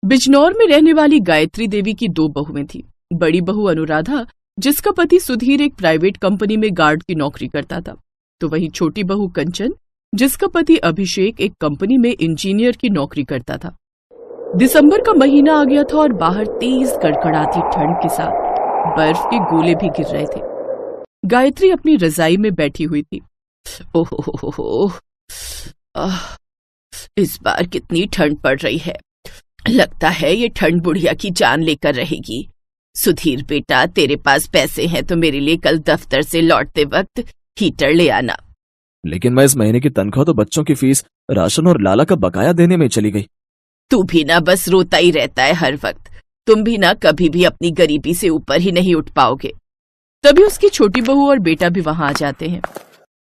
बिजनौर में रहने वाली गायत्री देवी की 2 बहुएं थी। बड़ी बहू अनुराधा, जिसका पति सुधीर एक प्राइवेट कंपनी में गार्ड की नौकरी करता था, तो वहीं छोटी बहू कंचन, जिसका पति अभिषेक एक कंपनी में इंजीनियर की नौकरी करता था। दिसंबर का महीना आ गया था और बाहर तेज कड़कड़ाती ठंड के साथ बर्फ के गोले भी गिर रहे थे। गायत्री अपनी रजाई में बैठी हुई थी। ओहो, इस बार कितनी ठंड पड़ रही है। लगता है ये ठंड बुढ़िया की जान लेकर रहेगी। सुधीर बेटा, तेरे पास पैसे हैं तो मेरे लिए कल दफ्तर से लौटते वक्त हीटर ले आना। लेकिन मैं इस महीने की तनख्वाह तो बच्चों की फीस, राशन और लाला का बकाया देने में चली गई। तू भी ना बस रोता ही रहता है हर वक्त। तुम भी ना कभी भी अपनी गरीबी से ऊपर ही नहीं उठ पाओगे। तभी उसकी छोटी बहू और बेटा भी वहां आ जाते हैं।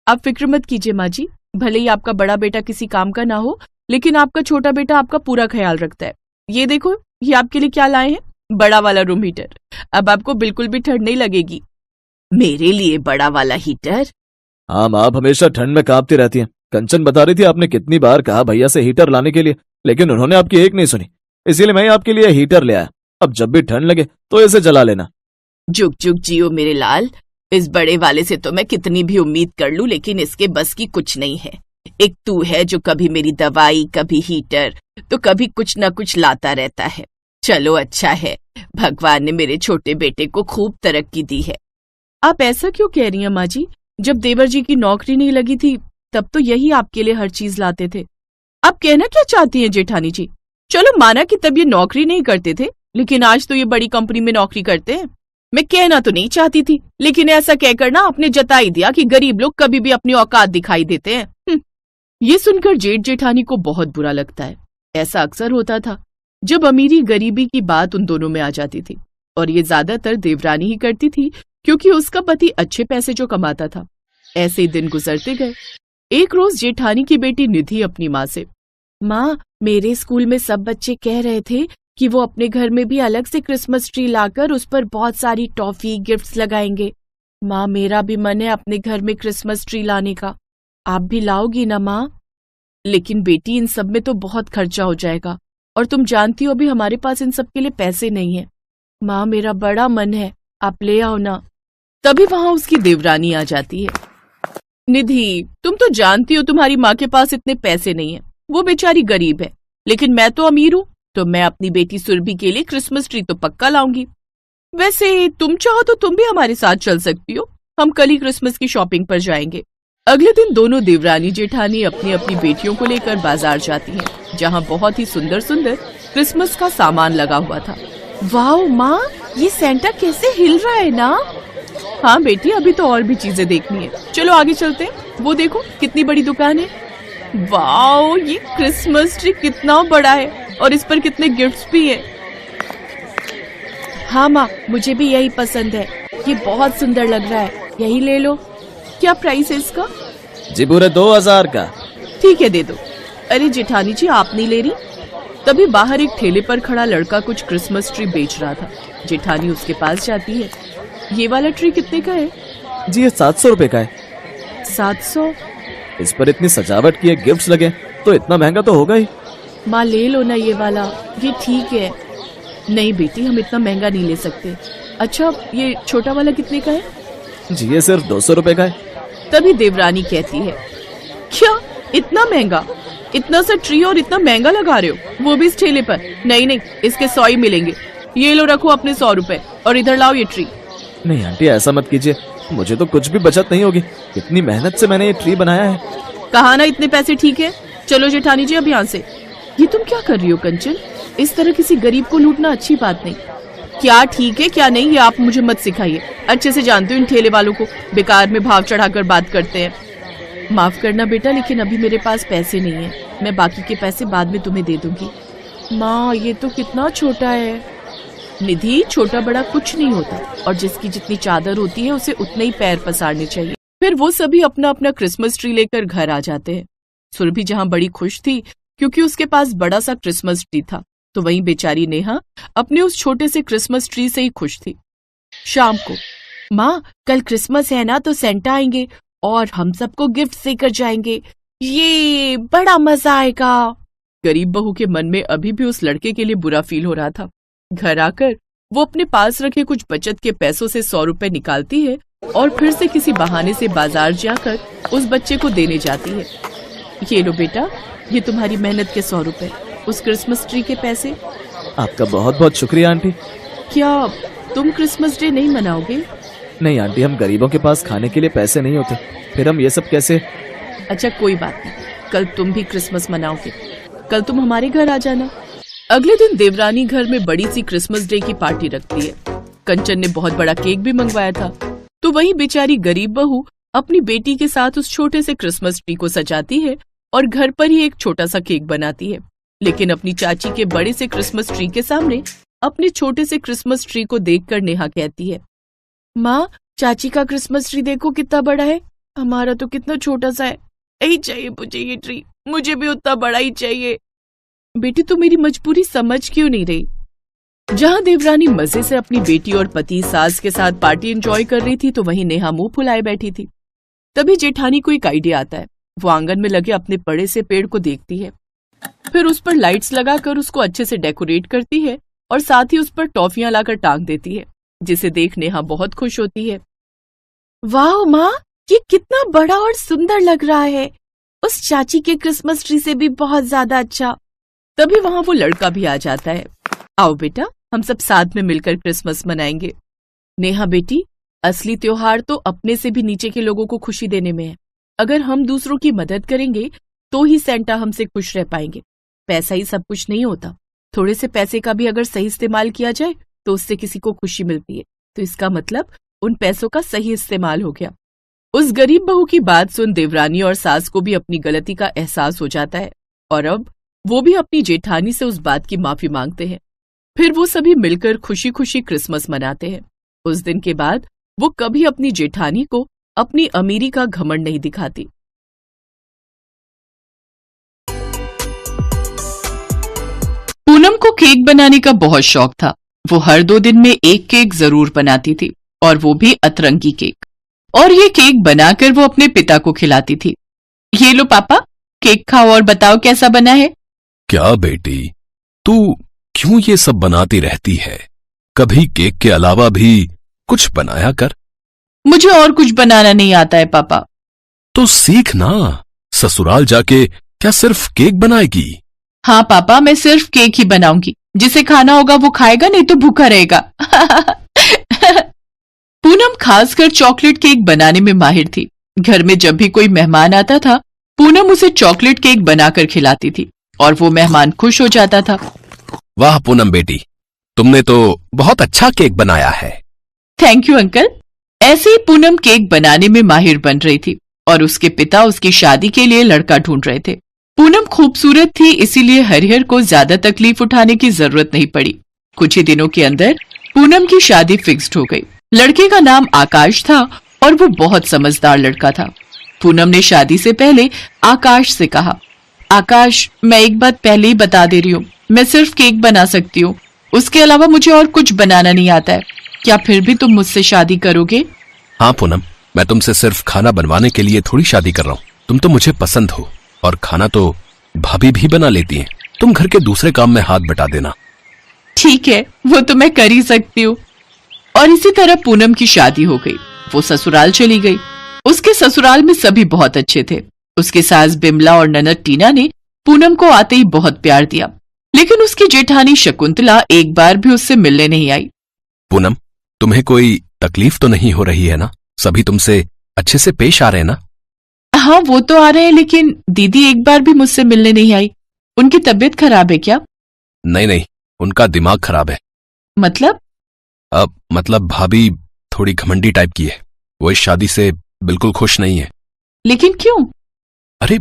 आप फिक्र मत कीजिए माँ जी, भले ही आपका बड़ा बेटा किसी काम का ना हो, लेकिन आपका छोटा बेटा आपका पूरा ख्याल रखता है। ये देखो, ये आपके लिए क्या लाए हैं, बड़ा वाला रूम हीटर। अब आपको बिल्कुल भी ठंड नहीं लगेगी। मेरे लिए बड़ा वाला हीटर? हाँ माँ, आप हमेशा ठंड में कांपती रहती हैं। कंचन बता रही थी आपने कितनी बार कहा भैया से हीटर लाने के लिए, लेकिन उन्होंने आपकी एक नहीं सुनी। इसीलिए मैं आपके लिए हीटर ले आया। अब जब भी ठंड लगे तो इसे जला लेना। जुग जुग जियो मेरे लाल। इस बड़े वाले से तो मैं कितनी भी उम्मीद कर लूं, लेकिन इसके बस की कुछ नहीं है। एक तू है जो कभी मेरी दवाई, कभी हीटर, तो कभी कुछ न कुछ लाता रहता है। चलो अच्छा है, भगवान ने मेरे छोटे बेटे को खूब तरक्की दी है। आप ऐसा क्यों कह रही हैं माँ जी? जब देवर जी की नौकरी नहीं लगी थी तब तो यही आपके लिए हर चीज लाते थे। आप कहना क्या चाहती हैं जेठानी जी? चलो माना कि तब ये नौकरी नहीं करते थे, लेकिन आज तो ये बड़ी कंपनी में नौकरी करते हैं। मैं कहना तो नहीं चाहती थी, लेकिन ऐसा कहकर ना आपने जता ही दिया कि गरीब लोग कभी भी अपनी औकात दिखाई देते हैं। ये सुनकर जेठ जेठानी को बहुत बुरा लगता है। ऐसा अक्सर होता था जब अमीरी गरीबी की बात उन दोनों में आ जाती थी, और ये ज्यादातर देवरानी ही करती थी, क्योंकि उसका पति अच्छे पैसे जो कमाता था। ऐसे ही दिन गुजरते गए। एक रोज जेठानी की बेटी निधि अपनी माँ से, माँ, मेरे स्कूल में सब बच्चे कह रहे थे कि वो अपने घर में भी अलग से क्रिसमस ट्री लाकर उस पर बहुत सारी टॉफी, गिफ्ट्स लगाएंगे। माँ, मेरा भी मन है अपने घर में क्रिसमस ट्री लाने का। आप भी लाओगी ना माँ? लेकिन बेटी, इन सब में तो बहुत खर्चा हो जाएगा, और तुम जानती हो अभी हमारे पास इन सब के लिए पैसे नहीं है। माँ, मेरा बड़ा मन है, आप ले आओ ना। तभी वहां उसकी देवरानी आ जाती है। निधि, तुम तो जानती हो तुम्हारी माँ के पास इतने पैसे नहीं है, वो बेचारी गरीब है, लेकिन मैं तो अमीर हूँ, तो मैं अपनी बेटी सुरभि के लिए क्रिसमस ट्री तो पक्का लाऊंगी। वैसे तुम चाहो तो तुम भी हमारे साथ चल सकती हो, हम कल ही क्रिसमस की शॉपिंग पर जाएंगे। अगले दिन दोनों देवरानी जेठानी अपनी अपनी बेटियों को लेकर बाजार जाती हैं, जहां बहुत ही सुंदर सुंदर क्रिसमस का सामान लगा हुआ था। वाओ माँ, ये सेंटा कैसे हिल रहा है ना? हाँ बेटी, अभी तो और भी चीजें देखनी है, चलो आगे चलते हैं। वो देखो कितनी बड़ी दुकान है। वाओ, ये क्रिसमस ट्री कितना बड़ा है, और इस पर कितने गिफ्ट्स भी हैं। हाँ माँ, मुझे भी यही पसंद है, ये बहुत सुंदर लग रहा है, यही ले लो। क्या प्राइस है इसका? जी पूरे 2000 का। ठीक है, दे दो। अरे जेठानी जी, आप नहीं ले रही? तभी बाहर एक ठेले पर खड़ा लड़का कुछ क्रिसमस ट्री बेच रहा था। जेठानी उसके पास जाती है। ये वाला ट्री कितने का है? जी ये 700 रुपए का है। 700? इस पर इतनी सजावट की है, गिफ्ट्स लगे, तो इतना महंगा तो होगा ही। माँ, ले लो ना ये वाला, ये ठीक है। नहीं बेटी, हम इतना महंगा नहीं ले सकते। अच्छा, ये छोटा वाला कितने का है? जी ये सिर्फ 200 रुपए का है। तभी देवरानी कहती है, क्या इतना महंगा? इतना सा ट्री और इतना महंगा लगा रहे हो, वो भी इस ठेले पर? नहीं नहीं, इसके 100 ही मिलेंगे। ये लो, रखो अपने 100 रुपए, और इधर लाओ ये ट्री। नहीं आंटी, ऐसा मत कीजिए, मुझे तो कुछ भी बचत नहीं होगी। इतनी मेहनत से मैंने ये ट्री बनाया है। कहा ना इतने पैसे ठीक है। चलो जेठानी जी, अब यहाँ से। ये तुम क्या कर रही हो कंचन? इस तरह किसी गरीब को लूटना अच्छी बात नहीं। क्या ठीक है क्या नहीं, ये आप मुझे मत सिखाइए। अच्छे से जानते हो इन ठेले वालों को, बेकार में भाव चढ़ाकर बात करते हैं। माफ करना बेटा, लेकिन अभी मेरे पास पैसे नहीं है, मैं बाकी के पैसे बाद में तुम्हें दे दूंगी। माँ, ये तो कितना छोटा है। निधि, छोटा बड़ा कुछ नहीं होता, और जिसकी जितनी चादर होती है उसे उतने ही पैर पसारने चाहिए। फिर वो सभी अपना अपना क्रिसमस ट्री लेकर घर आ जाते हैं। सुरभि जहाँ बड़ी खुश थी क्योंकि उसके पास बड़ा सा क्रिसमस ट्री था, तो वहीं बेचारी नेहा अपने उस छोटे से क्रिसमस ट्री से ही खुश थी। शाम को, माँ, कल क्रिसमस है ना, तो सेंटा आएंगे और हम सबको गिफ्ट देकर जाएंगे, ये बड़ा मजा आएगा। गरीब बहू के मन में अभी भी उस लड़के के लिए बुरा फील हो रहा था। घर आकर वो अपने पास रखे कुछ बचत के पैसों से 100 रुपए निकालती है और फिर से किसी बहाने से बाजार जाकर उस बच्चे को देने जाती है। ये लो बेटा, ये तुम्हारी मेहनत के 100 रुपए, उस क्रिसमस ट्री के पैसे। आपका बहुत बहुत शुक्रिया आंटी। क्या तुम क्रिसमस डे नहीं मनाओगे? नहीं आंटी, हम गरीबों के पास खाने के लिए पैसे नहीं होते, फिर हम ये सब कैसे। अच्छा कोई बात नहीं, कल तुम भी क्रिसमस मनाओगे, कल तुम हमारे घर आ जाना। अगले दिन देवरानी घर में बड़ी सी क्रिसमस डे की पार्टी रखती है। कंचन ने बहुत बड़ा केक भी मंगवाया था, तो वही बेचारी गरीब बहू अपनी बेटी के साथ उस छोटे से क्रिसमस ट्री को सजाती है और घर पर ही एक छोटा सा केक बनाती है। लेकिन अपनी चाची के बड़े से क्रिसमस ट्री के सामने अपने छोटे से क्रिसमस ट्री को देखकर नेहा कहती है, माँ चाची का क्रिसमस ट्री देखो कितना बड़ा है, हमारा तो कितना छोटा सा है। यही चाहिए मुझे ये ट्री, मुझे भी उतना बड़ा ही चाहिए। बेटी तू मेरी मजबूरी समझ क्यों नहीं रही? जहाँ देवरानी मजे से अपनी बेटी और पति सास के साथ पार्टी एंजॉय कर रही थी, तो वहीं नेहा मुंह फुलाए बैठी थी। तभी जेठानी को एक आइडिया आता है। वो आंगन में लगे अपने बड़े से पेड़ को देखती है, फिर उस पर लाइट्स लगाकर उसको अच्छे से डेकोरेट करती है और साथ ही उस पर टॉफियां लाकर टांग देती है, जिसे देख नेहा बहुत खुश होती है। वाह माँ, ये कितना बड़ा और सुंदर लग रहा है, उस चाची के क्रिसमस ट्री से भी बहुत ज्यादा अच्छा। तभी वहां वो लड़का भी आ जाता है। आओ बेटा, हम सब साथ में मिलकर क्रिसमस मनाएंगे। नेहा बेटी, असली त्योहार तो अपने से भी नीचे के लोगों को खुशी देने में है। अगर हम दूसरों की मदद करेंगे तो ही सेंटा हमसे खुश रह पाएंगे। पैसा ही सब कुछ नहीं होता, थोड़े से पैसे का भी अगर सही इस्तेमाल किया जाए तो उससे किसी को खुशी मिलती है। तो इसका मतलब उन पैसों का सही इस्तेमाल हो गया। उस गरीब बहू की बात सुन देवरानी और सास को भी अपनी गलती का एहसास हो जाता है और अब वो भी अपनी जेठानी से उस बात की माफी मांगते हैं। फिर वो सभी मिलकर खुशी खुशी क्रिसमस मनाते हैं। उस दिन के बाद वो कभी अपनी जेठानी को अपनी अमीरी का घमंड नहीं दिखाती। पूनम को केक बनाने का बहुत शौक था। वो हर 2 दिन में एक केक जरूर बनाती थी, और वो भी अतरंगी केक। और ये केक बनाकर वो अपने पिता को खिलाती थी। ये लो पापा, केक खाओ और बताओ कैसा बना है। क्या बेटी, तू क्यों ये सब बनाती रहती है? कभी केक के अलावा भी कुछ बनाया कर। मुझे और कुछ बनाना नहीं आता है पापा। तो सीख ना, ससुराल जाके क्या सिर्फ केक बनाएगी? हाँ पापा, मैं सिर्फ केक ही बनाऊंगी, जिसे खाना होगा वो खाएगा, नहीं तो भूखा रहेगा। पूनम खासकर चॉकलेट केक बनाने में माहिर थी। घर में जब भी कोई मेहमान आता था, पूनम उसे चॉकलेट केक बनाकर खिलाती थी और वो मेहमान खुश हो जाता था। वाह पूनम बेटी, तुमने तो बहुत अच्छा केक बनाया है। Thank you uncle. ऐसे ही पूनम केक बनाने में माहिर बन रही थी और उसके पिता उसकी शादी के लिए लड़का ढूंढ रहे थे। पूनम खूबसूरत थी, इसीलिए हरिहर को ज्यादा तकलीफ उठाने की जरूरत नहीं पड़ी। कुछ ही दिनों के अंदर पूनम की शादी फिक्स्ड हो गई। लड़के का नाम आकाश था और वो बहुत समझदार लड़का था। पूनम ने शादी से पहले आकाश से कहा, आकाश, मैं एक बात पहले ही बता दे रही हूँ, मैं सिर्फ केक बना सकती हूँ, उसके अलावा मुझे और कुछ बनाना नहीं आता है। क्या फिर भी तुम मुझसे शादी करोगे? हाँ पूनम, मैं तुमसे सिर्फ खाना बनवाने के लिए थोड़ी शादी कर रहा हूँ। तुम तो मुझे पसंद हो और खाना तो भाभी भी बना लेती हैं। तुम घर के दूसरे काम में हाथ बटा देना। ठीक है, वो तो मैं कर ही सकती हूँ। और इसी तरह पूनम की शादी हो गई। वो ससुराल चली गई। उसके ससुराल में सभी बहुत अच्छे थे। उसकी सास बिमला और ननद टीना ने पूनम को आते ही बहुत प्यार दिया, लेकिन उसकी जेठानी शकुंतला एक बार भी उससे मिलने नहीं आई। पूनम, तुम्हें कोई तकलीफ तो नहीं हो रही है ना? सभी तुमसे अच्छे से पेश आ रहे हैं ना? हाँ वो तो आ रहे हैं, लेकिन दीदी एक बार भी मुझसे मिलने नहीं आई। उनकी तबीयत खराब है क्या? नहीं नहीं, उनका दिमाग खराब है। मतलब? मतलब भाभी थोड़ी घमंडी टाइप की है। वो इस शादी से बिल्कुल खुश नहीं है। लेकिन क्यों? अरे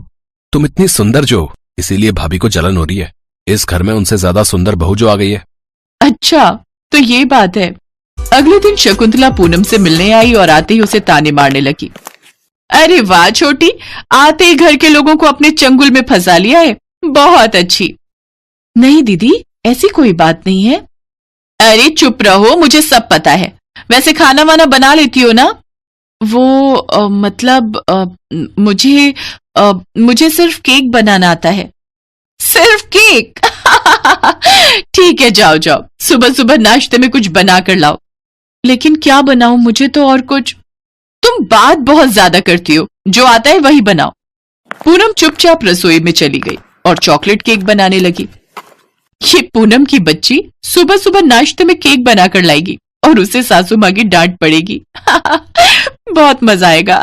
तुम इतनी सुंदर जो, इसीलिए भाभी को जलन हो रही है। इस घर में उनसे ज्यादा सुंदर बहू जो आ गई है। अच्छा, तो ये बात है। अगले दिन शकुंतला पूनम से मिलने आई और आते ही उसे ताने मारने लगी। अरे वाह छोटी, आते ही घर के लोगों को अपने चंगुल में फंसा लिया है, बहुत अच्छी। नहीं दीदी, ऐसी कोई बात नहीं है। अरे चुप रहो, मुझे सब पता है। वैसे खाना वाना बना लेती हो ना? वो मतलब मुझे सिर्फ केक बनाना आता है। सिर्फ केक? ठीक है, जाओ जाओ, सुबह सुबह नाश्ते में कुछ बना कर लाओ। लेकिन क्या बनाऊं, मुझे तो और कुछ। तुम बात बहुत ज्यादा करती हो, जो आता है वही बनाओ। पूनम चुपचाप रसोई में चली गई और चॉकलेट केक बनाने लगी। ये पूनम की बच्ची सुबह सुबह नाश्ते में केक बनाकर लाएगी और उसे सासू माँ की डांट पड़ेगी। बहुत मजा आएगा।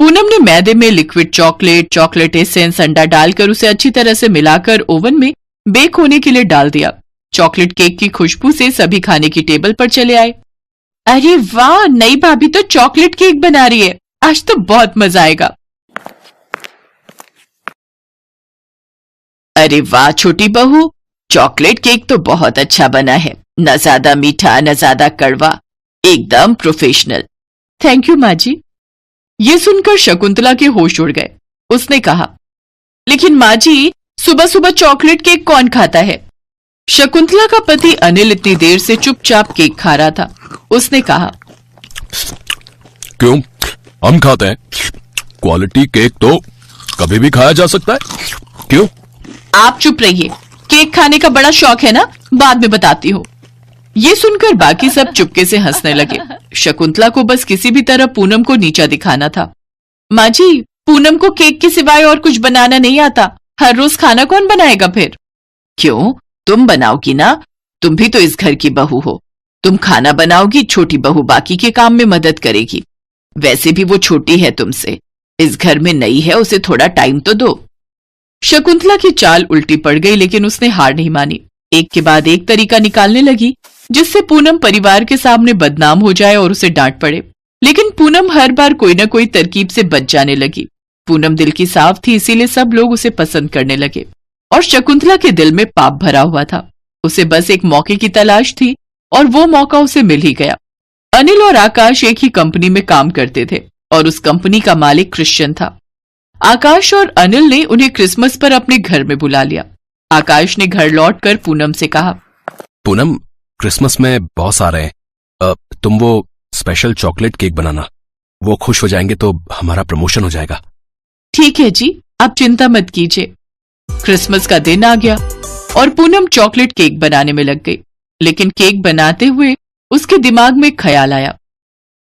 पूनम ने मैदे में लिक्विड चॉकलेट, चॉकलेट एसेंस, अंडा डालकर उसे अच्छी तरह से मिलाकर ओवन में बेक होने के लिए डाल दिया। चॉकलेट केक की खुशबू से सभी खाने की टेबल पर चले आए। अरे वाह, नई भाभी तो चॉकलेट केक बना रही है, आज तो बहुत मजा आएगा। अरे वाह छोटी बहू, चॉकलेट केक तो बहुत अच्छा बना है, न ज्यादा मीठा न ज्यादा कड़वा, एकदम प्रोफेशनल। थैंक यू माँ जी। ये सुनकर शकुंतला के होश उड़ गए। उसने कहा, लेकिन माँ जी, सुबह सुबह चॉकलेट केक कौन खाता है? शकुंतला का पति अनिल इतनी देर से चुपचाप केक खा रहा था। उसने कहा, क्यों, हम खाते हैं। क्वालिटी केक तो कभी भी खाया जा सकता है, क्यों? आप चुप रहिए, केक खाने का बड़ा शौक है ना, बाद में बताती हूँ। ये सुनकर बाकी सब चुपके से हंसने लगे। शकुंतला को बस किसी भी तरह पूनम को नीचा दिखाना था। माँ जी, पूनम को केक के सिवाय और कुछ बनाना नहीं आता, हर रोज खाना कौन बनाएगा फिर? क्यों, तुम बनाओगी ना, तुम भी तो इस घर की बहू हो। तुम खाना बनाओगी, छोटी बहू बाकी के काम में मदद करेगी। वैसे भी वो छोटी है तुमसे, इस घर में नई है, उसे थोड़ा टाइम तो दो। शकुंतला की चाल उल्टी पड़ गई, लेकिन उसने हार नहीं मानी। एक के बाद एक तरीका निकालने लगी जिससे पूनम परिवार के सामने बदनाम हो जाए और उसे डांट पड़े। लेकिन पूनम हर बार कोई न कोई तरकीब से बच जाने लगी। पूनम दिल की साफ थी, इसीलिए सब लोग उसे पसंद करने लगे और शकुंतला के दिल में पाप भरा हुआ था। उसे बस एक मौके की तलाश थी और वो मौका उसे मिल ही गया। अनिल और आकाश एक ही कंपनी में काम करते थे और उस कंपनी का मालिक क्रिश्चियन था। आकाश और अनिल ने उन्हें क्रिसमस पर अपने घर में बुला लिया। आकाश ने घर लौटकर पूनम से कहा, पूनम, क्रिसमस में बॉस आ रहे हैं, तुम वो स्पेशल चॉकलेट केक बनाना, वो खुश हो जाएंगे तो हमारा प्रमोशन हो जाएगा। ठीक है जी, आप चिंता मत कीजिए। क्रिसमस का दिन आ गया और पूनम चॉकलेट केक बनाने में लग गई। लेकिन केक बनाते हुए उसके दिमाग में ख्याल आया,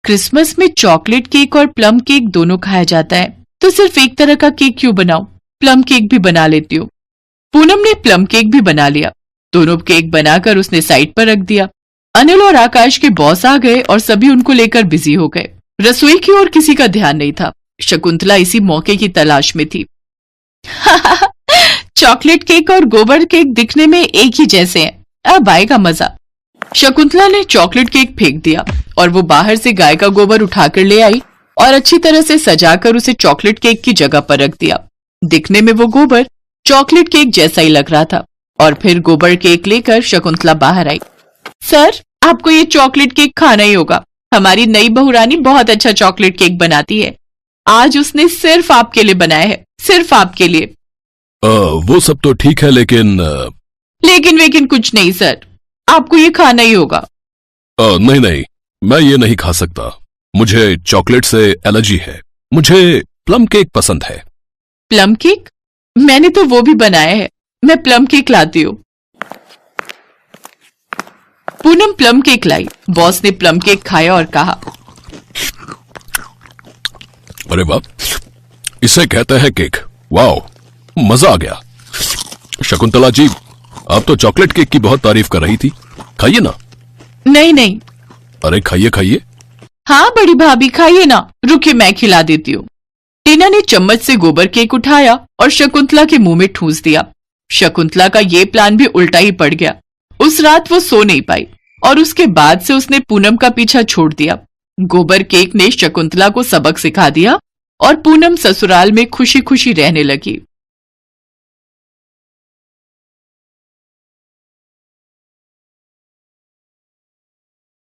क्रिसमस में चॉकलेट केक और प्लम केक दोनों खाया जाता है, तो सिर्फ एक तरह का केक क्यों बनाऊं, प्लम केक भी बना लेती हूँ। पूनम ने प्लम केक भी बना लिया। दोनों केक बनाकर उसने साइड पर रख दिया। अनिल और आकाश के बॉस आ गए और सभी उनको लेकर बिजी हो गए। रसोई की ओर किसी का ध्यान नहीं था। शकुंतला इसी मौके की तलाश में थी। चॉकलेट केक और गोबर केक दिखने में एक ही जैसे हैं, अब आएगा मजा। शकुंतला ने चॉकलेट केक फेंक दिया और वो बाहर से गाय का गोबर उठाकर ले आई और अच्छी तरह से सजाकर उसे चॉकलेट केक की जगह पर रख दिया। दिखने में वो गोबर चॉकलेट केक जैसा ही लग रहा था। और फिर गोबर केक लेकर शकुंतला बाहर आई। सर, आपको ये चॉकलेट केक खाना ही होगा, हमारी नई बहू रानी बहुत अच्छा चॉकलेट केक बनाती है। आज उसने सिर्फ आपके लिए बनाया है, सिर्फ आपके लिए। वो सब तो ठीक है, लेकिन लेकिन कुछ नहीं सर, आपको ये खाना ही होगा। नहीं नहीं, मैं ये नहीं खा सकता, मुझे चॉकलेट से एलर्जी है। मुझे प्लम केक पसंद है। Plum cake? मैंने तो वो भी बनाया है, मैं प्लम केक लाती हूँ। पूनम प्लम केक लाई। बॉस ने प्लम केक खाया और कहा, अरे वाह, इसे कहते हैं केक। वाओ, मजा आ गया। शकुंतला जी, आप तो चॉकलेट केक की बहुत तारीफ कर रही थी, खाइए ना। नहीं। अरे खाइए खाइए। हाँ बड़ी भाभी, खाइए ना, रुकिए मैं खिला देती हूँ। टीना ने चम्मच से गोबर केक उठाया और शकुंतला के मुंह में ठूंस दिया। शकुंतला का ये प्लान भी उल्टा ही पड़ गया। उस रात वो सो नहीं पाई और उसके बाद से उसने पूनम का पीछा छोड़ दिया। गोबर केक ने शकुंतला को सबक सिखा दिया और पूनम ससुराल में खुशी खुशी रहने लगी।